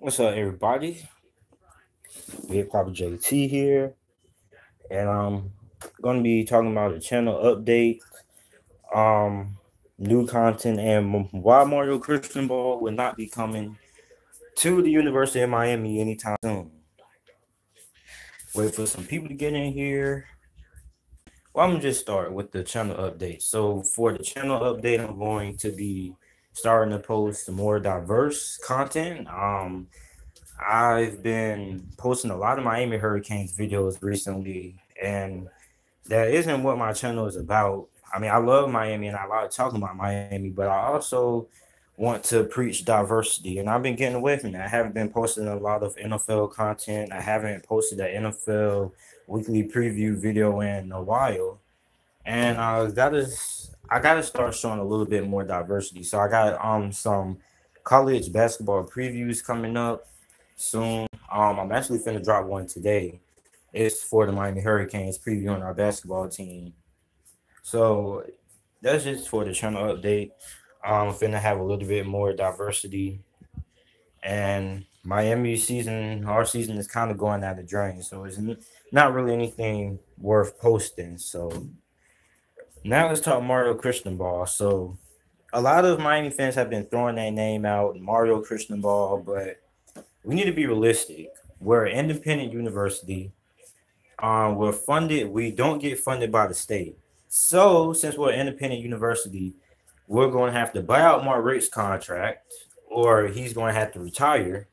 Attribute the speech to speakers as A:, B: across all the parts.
A: What's up, everybody? Big Papa JT here, and I'm going to be talking about a channel update, um, new content, and why Mario Christian Ball will not be coming to the University of Miami anytime soon. Wait for some people to get in here. Well, I'm gonna just start with the channel update. So for the channel update, I'm going to be starting to post more diverse content. I've been posting a lot of Miami Hurricanes videos recently, and that isn't what my channel is about. I mean, I love Miami and I like talking about Miami, but I also want to preach diversity, and I've been getting away from that. I haven't been posting a lot of NFL content. I haven't posted an NFL weekly preview video in a while, and I gotta start showing a little bit more diversity. So I got some college basketball previews coming up soon. I'm actually finna drop one today. It's for the Miami Hurricanes previewing our basketball team. So that's just for the channel update. Finna have a little bit more diversity, and our season is kind of going out the drain. So it's not really anything worth posting. So now let's talk Mario Cristobal. So a lot of Miami fans have been throwing that name out, Mario Cristobal, but we need to be realistic. We're an independent university. We're funded. We don't get funded by the state. So since we're an independent university, we're going to have to buy out Mark Richt's contract, or he's going to have to retire,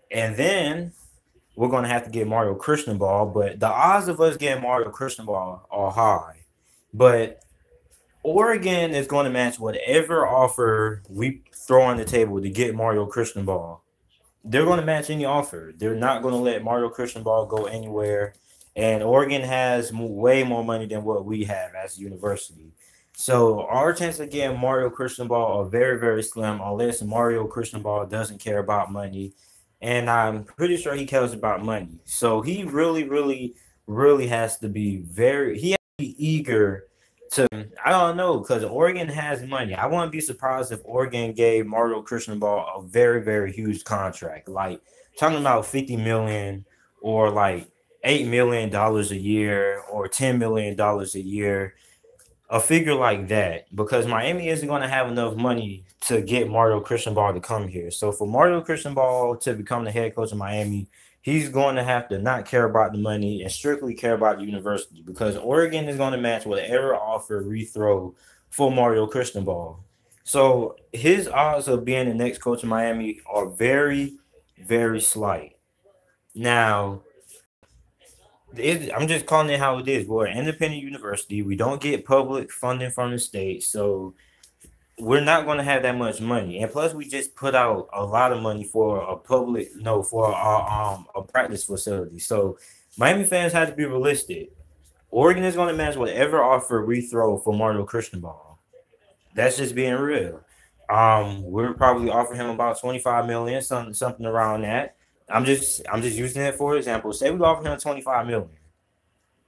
A: and then we're going to have to get Mario Cristobal. But the odds of us getting Mario Cristobal are high. But Oregon is going to match whatever offer we throw on the table to get Mario Cristobal. They're going to match any offer. They're not going to let Mario Cristobal go anywhere. And Oregon has way more money than what we have as a university. So our chance of getting Mario Cristobal are very, very slim unless Mario Cristobal doesn't care about money. And I'm pretty sure he cares about money. So he really, really, really has to be he has to be eager to, I don't know, because Oregon has money. I wouldn't be surprised if Oregon gave Mario Cristobal a very, very huge contract, like talking about 50 million or like $8 million a year or $10 million a year, a figure like that, because Miami isn't going to have enough money to get Mario Cristobal to come here. So for Mario Cristobal to become the head coach of Miami, he's going to have to not care about the money and strictly care about the university, because Oregon is going to match whatever offer we throw for Mario Cristobal. So his odds of being the next coach of Miami are very, very slight. Now, I'm just calling it how it is. We're an independent university. We don't get public funding from the state, so we're not going to have that much money. And plus, we just put out a lot of money for a public, no, for a practice facility. So Miami fans have to be realistic. Oregon is going to match whatever offer we throw for Mario Cristobal. That's just being real. We're probably offering him about 25 million, something around that. I'm just using it for example. Say we offer him 25 million.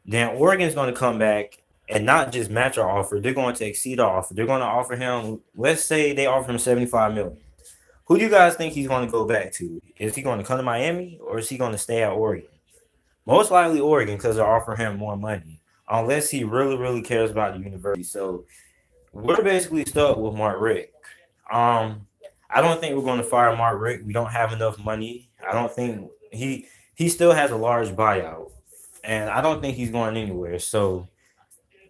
A: Then Oregon's going to come back and not just match our offer. They're going to exceed our offer. They're going to offer him, let's say they offer him 75 million. Who do you guys think he's going to go back to? Is he going to come to Miami or is he going to stay at Oregon? Most likely Oregon, because they're offering him more money. Unless he really, really cares about the university. So we're basically stuck with Mark Richt. Um, I don't think we're going to fire Mark Richt. We don't have enough money. I don't think he still has a large buyout, and I don't think he's going anywhere. So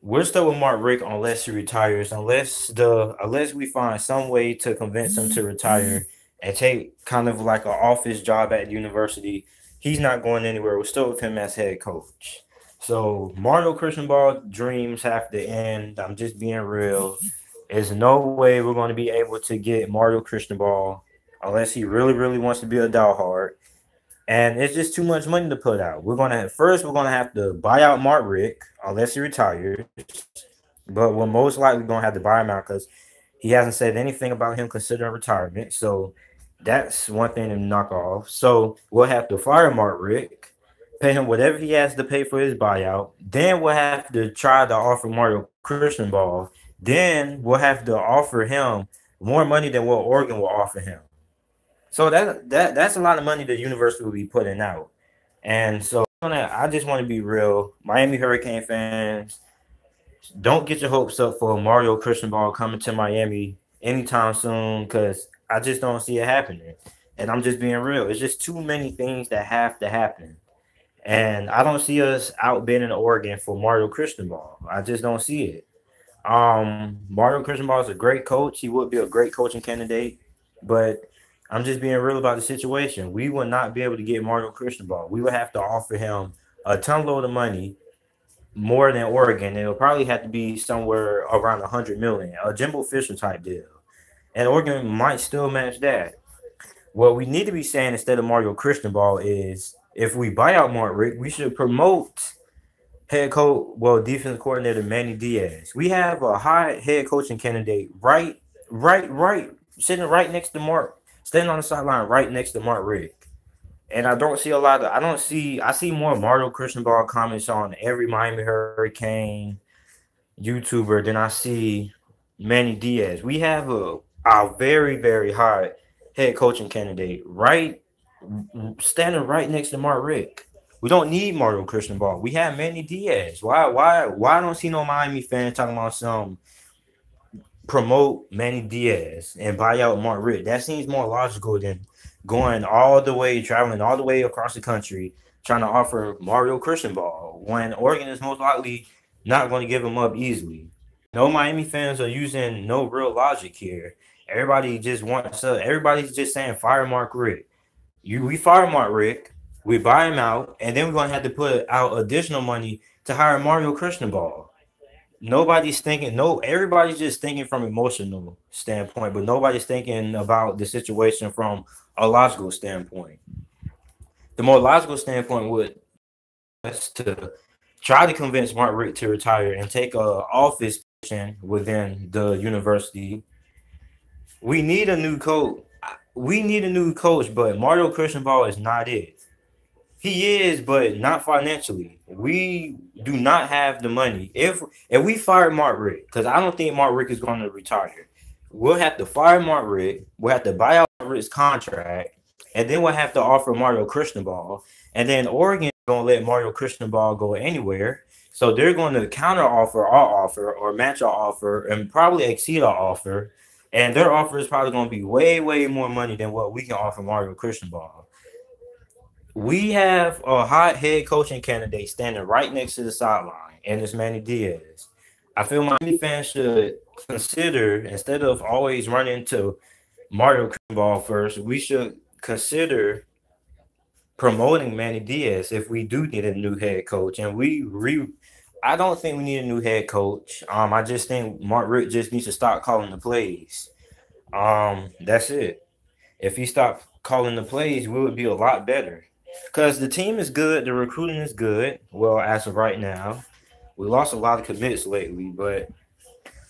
A: we're still with Mark Richt unless he retires, unless we find some way to convince him to retire and take kind of like an office job at the university. He's not going anywhere. We're still with him as head coach. So Mario Cristobal dreams have to end. I'm just being real. There's no way we're going to be able to get Mario Cristobal unless he really, really wants to be a diehard. And it's just too much money to put out. We're gonna have to buy out Mark Rick unless he retires. But we're most likely gonna have to buy him out because he hasn't said anything about him considering retirement. So that's one thing to knock off. So we'll have to fire Mark Rick, pay him whatever he has to pay for his buyout. Then we'll have to try to offer Mario Christian Ball. Then we'll have to offer him more money than what Oregon will offer him. So that's a lot of money the university will be putting out. And so I just want to be real. Miami Hurricane fans, don't get your hopes up for Mario Cristobal coming to Miami anytime soon because I just don't see it happening. And I'm just being real. It's just too many things that have to happen. And I don't see us outbidding Oregon for Mario Cristobal. I just don't see it. Mario Cristobal is a great coach. He would be a great coaching candidate, but I'm just being real about the situation. We would not be able to get Mario Cristobal. We would have to offer him a ton load of money more than Oregon. It'll probably have to be somewhere around 100 million, a Jimbo Fisher type deal. And Oregon might still match that. What we need to be saying instead of Mario Cristobal is if we buy out Mark Rick, we should promote head coach, defense coordinator Manny Diaz. We have a high head coaching candidate right, sitting right next to Mark, standing on the sideline right next to Mark Rick. And I don't see a lot of, I see more Mario Cristobal comments on every Miami Hurricane YouTuber than I see Manny Diaz. We have a very, very high head coaching candidate standing right next to Mark Rick. We don't need Mario Cristobal. We have Manny Diaz. Why don't see no Miami fans talking about some promote Manny Diaz and buy out Mark Rick? That seems more logical than traveling all the way across the country, trying to offer Mario Cristobal when Oregon is most likely not going to give him up easily. No Miami fans are using no real logic here. Everybody's just saying fire Mark Rick. We fire Mark Rick, we buy him out, and then we're gonna have to put out additional money to hire Mario Cristobal. Everybody's just thinking from emotional standpoint, but nobody's thinking about the situation from a logical standpoint. The more logical standpoint would us to try to convince Mark Rick to retire and take a office position within the university. We need a new coach. But Mario Cristobal is not it. He is, but not financially. We do not have the money. If we fire Mark Rick, because I don't think Mark Rick is going to retire, we'll have to fire Mark Rick. We'll have to buy out Rick's contract, and then we'll have to offer Mario Cristobal. And then Oregon is going to let Mario Cristobal go anywhere. So they're going to counter offer our offer or match our offer and probably exceed our offer. And their offer is probably going to be way, way more money than what we can offer Mario Cristobal. We have a hot head coaching candidate standing right next to the sideline, and it's Manny Diaz. I feel Miami fans should consider, instead of always running to Mario Cristobal first, we should consider promoting Manny Diaz if we do need a new head coach. And I don't think we need a new head coach. I just think Mark Rick just needs to stop calling the plays. That's it. If he stopped calling the plays, we would be a lot better. Because the team is good, the recruiting is good. Well, as of right now, we lost a lot of commits lately, but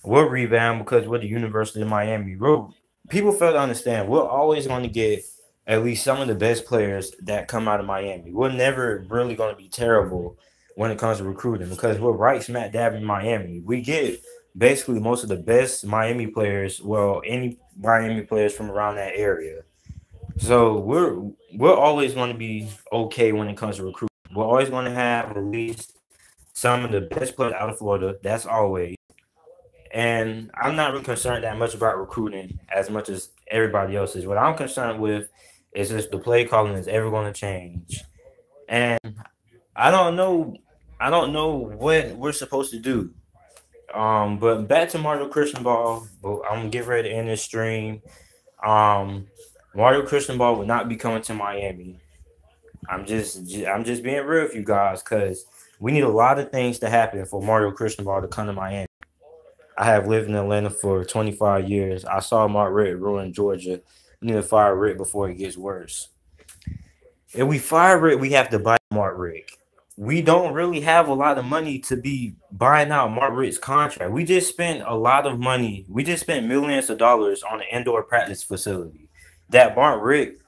A: we'll rebound because we're the University of Miami. People fail to understand we're always going to get at least some of the best players that come out of Miami. We're never really going to be terrible when it comes to recruiting because we're right smack dab in Miami. We get basically most of the best Miami players, any Miami players from around that area. So we're always going to be okay when it comes to recruiting. We're always going to have at least some of the best players out of Florida. That's always. And I'm not really concerned that much about recruiting as much as everybody else is. What I'm concerned with is just the play calling is ever going to change. And I don't know what we're supposed to do. But back to Mario Cristobal. I'm gonna get ready to end this stream. Mario Cristobal will not be coming to Miami. I'm just being real with you guys because we need a lot of things to happen for Mario Cristobal to come to Miami. I have lived in Atlanta for 25 years. I saw Mark Rick ruin Georgia. We need to fire Rick before it gets worse. If we fire Rick, we have to buy Mark Rick. We don't really have a lot of money to be buying out Mark Rick's contract. We just spent a lot of money. We just spent millions of dollars on an indoor practice facility. That Mark Rick,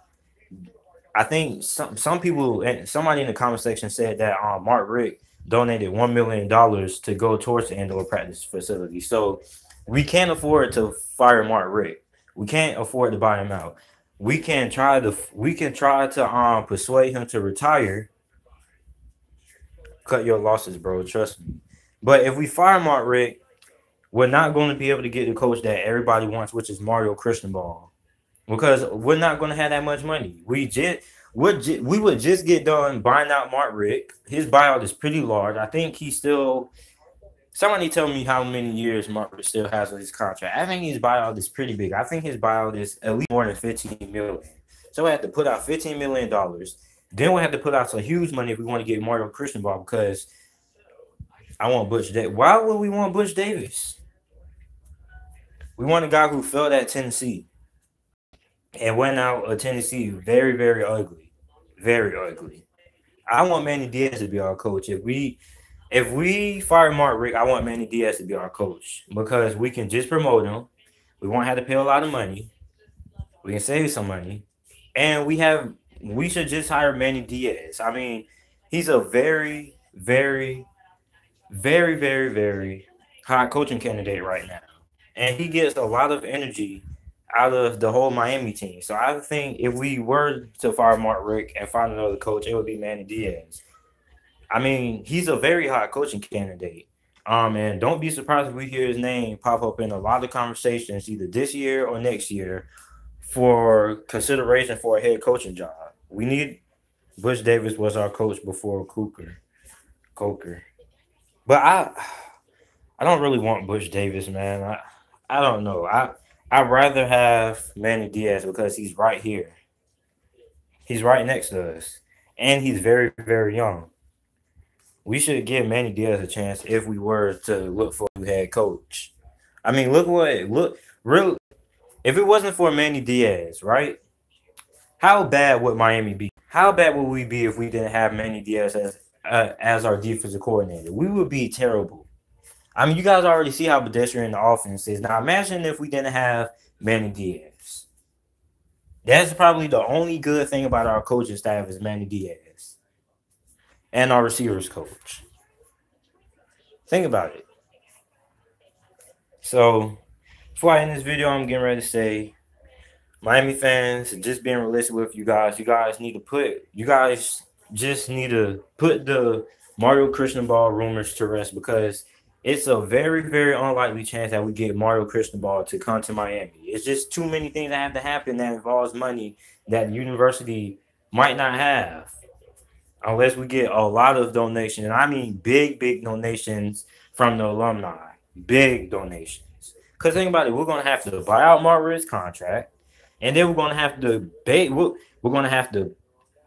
A: I think some people and somebody in the comment section said that Mark Rick donated $1 million to go towards the indoor practice facility. So we can't afford to fire Mark Rick. We can't afford to buy him out. we can try to persuade him to retire. Cut your losses, bro. Trust me. But if we fire Mark Rick, we're not going to be able to get the coach that everybody wants, which is Mario Cristobal, because we're not going to have that much money. We would just get done buying out Mark Rick. His buyout is pretty large. I think he's still. Somebody tell me how many years Mark Rick still has on his contract. I think his buyout is pretty big. I think his buyout is at least more than 15 million. So we have to put out $15 million. Then we have to put out some huge money if we want to get Mario Cristobal, because I want Butch Davis. Why would we want Butch Davis? We want a guy who failed at Tennessee and went out of Tennessee very, very ugly. Very ugly. I want Manny Diaz to be our coach. If we fire Mark Rick, I want Manny Diaz to be our coach, because we can just promote him. We won't have to pay a lot of money. We can save some money. And we should just hire Manny Diaz. I mean, he's a very, very, very, very, very hot coaching candidate right now. And he gets a lot of energy out of the whole Miami team. So I think if we were to fire Mark Rick and find another coach, it would be Manny Diaz. I mean, he's a very hot coaching candidate. And don't be surprised if we hear his name pop up in a lot of conversations either this year or next year for consideration for a head coaching job. We need Butch Davis was our coach before Coker. But I don't really want Butch Davis, man. I don't know. I'd rather have Manny Diaz because he's right here. He's right next to us. And he's very, very young. We should give Manny Diaz a chance if we were to look for a head coach. I mean, real. If it wasn't for Manny Diaz, right? How bad would Miami be? How bad would we be if we didn't have Manny Diaz as our defensive coordinator? We would be terrible. I mean, you guys already see how pedestrian the offense is. Now, imagine if we didn't have Manny Diaz. That's probably the only good thing about our coaching staff is Manny Diaz and our receivers coach. Think about it. So, before I end this video, I'm getting ready to say, Miami fans, just being realistic with you guys. You guys just need to put the Mario Cristobal rumors to rest, because it's a very, very unlikely chance that we get Mario Cristobal to come to Miami. It's just too many things that have to happen that involves money that the university might not have unless we get a lot of donations. And I mean big, big donations from the alumni. Big donations. Because think about it, we're going to have to buy out Mark Rick's contract. And then we're going to have to we're going to have to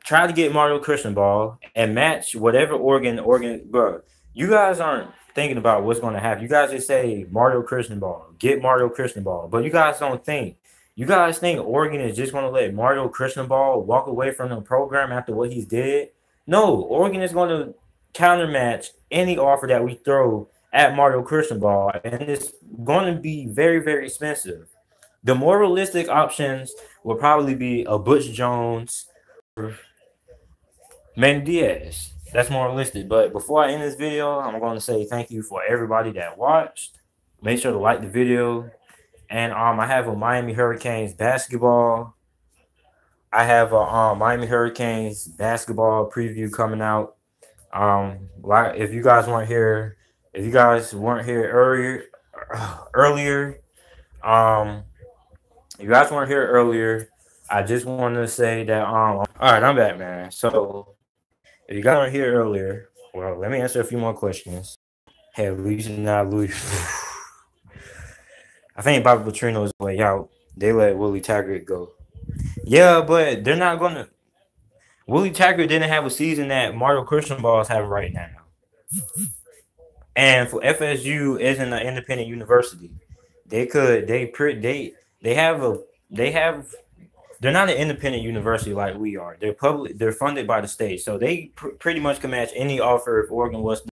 A: try to get Mario Cristobal and match whatever bro. You guys aren't thinking about what's going to happen. You guys just say Mario Cristobal, get Mario Cristobal, but you guys don't think. You guys think Oregon is just going to let Mario Cristobal walk away from the program after what he's did? No, Oregon is going to countermatch any offer that we throw at Mario Cristobal, and it's going to be very, very expensive. The more realistic options will probably be a Butch Jones or Manny Diaz. That's more realistic. But before I end this video, I'm going to say thank you for everybody that watched. Make sure to like the video. And I have a Miami Hurricanes basketball. I have a Miami Hurricanes basketball preview coming out. If you guys weren't here earlier, I just wanted to say that all right, I'm back, man. So if you guys weren't here earlier, well, let me answer a few more questions. Hey, Louis. I think Bobby Petrino is way out. They let Willie Taggart go. Yeah, but they're not gonna. Willie Taggart didn't have a season that Mario Cristobal is having right now. And for FSU isn't an independent university. They're not an independent university like we are. They're funded by the state. So they pretty much can match any offer if Oregon was